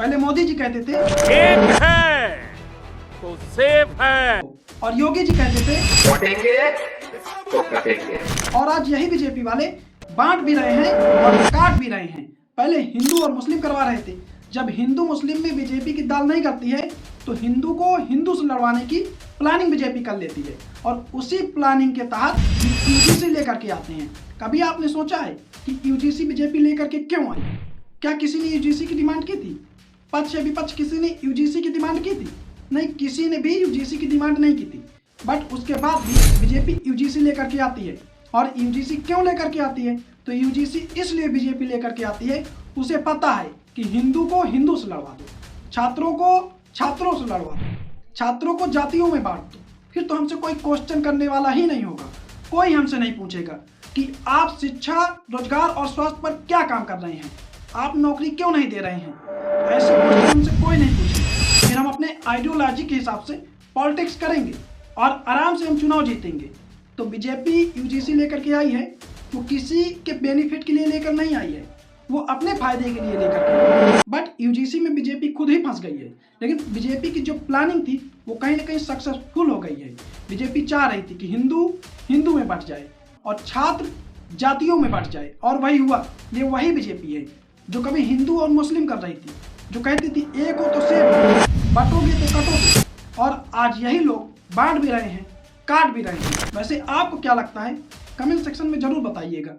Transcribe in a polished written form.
पहले मोदी जी कहते थे एक है तो सेफ है, और योगी जी कहते थे कटेंगे तो कटेंगे। और आज यही बीजेपी वाले बांट भी रहे हैं और काट भी रहे हैं। पहले हिंदू और मुस्लिम करवा रहे थे। जब हिंदू मुस्लिम में बीजेपी की दाल नहीं करती है तो हिंदू को हिंदू से लड़वाने की प्लानिंग बीजेपी कर लेती है और उसी प्लानिंग के तहत यूजीसी लेकर के आते हैं। कभी आपने सोचा है कि यूजीसी बीजेपी लेकर के क्यों आई? क्या किसी ने यूजीसी की डिमांड की थी? पक्ष या विपक्ष किसी ने यूजीसी की डिमांड की थी? नहीं, किसी ने भी यूजीसी की डिमांड नहीं की थी। बट उसके बाद भी बीजेपी यूजीसी लेकर के आती है। और यूजीसी क्यों लेकर के आती है? तो यूजीसी इसलिए बीजेपी लेकर के आती है, उसे पता है कि हिंदू को हिंदू से लड़वा दो, छात्रों को छात्रों से लड़वा दो, छात्रों को जातियों में बांट दो, फिर तो हमसे कोई क्वेश्चन करने वाला ही नहीं होगा। कोई हमसे नहीं पूछेगा कि आप शिक्षा, रोजगार और स्वास्थ्य पर क्या काम कर रहे हैं, आप नौकरी क्यों नहीं दे रहे हैं। ऐसे क्वेश्चन हमसे कोई नहीं पूछेगा। फिर हम अपने आइडियोलॉजी के हिसाब से पॉलिटिक्स करेंगे और आराम से हम चुनाव जीतेंगे। तो बीजेपी यूजीसी लेकर के आई है, वो किसी के बेनिफिट के लिए लेकर नहीं आई है, वो अपने फायदे के लिए लेकर के आई है। बट यूजीसी में बीजेपी खुद ही फंस गई है। लेकिन बीजेपी की जो प्लानिंग थी वो कहीं ना कहीं सक्सेसफुल हो गई है। बीजेपी चाह रही थी कि हिंदू हिंदू में बंट जाए और छात्र जातियों में बंट जाए, और वही हुआ। ये वही बीजेपी है जो कभी हिंदू और मुस्लिम कर रही थी, जो कहती थी एक हो तो सेफ, बटोगे तो कटोगे। और आज यही लोग बांट भी रहे हैं, काट भी रहे हैं। वैसे आपको क्या लगता है? कमेंट सेक्शन में जरूर बताइएगा।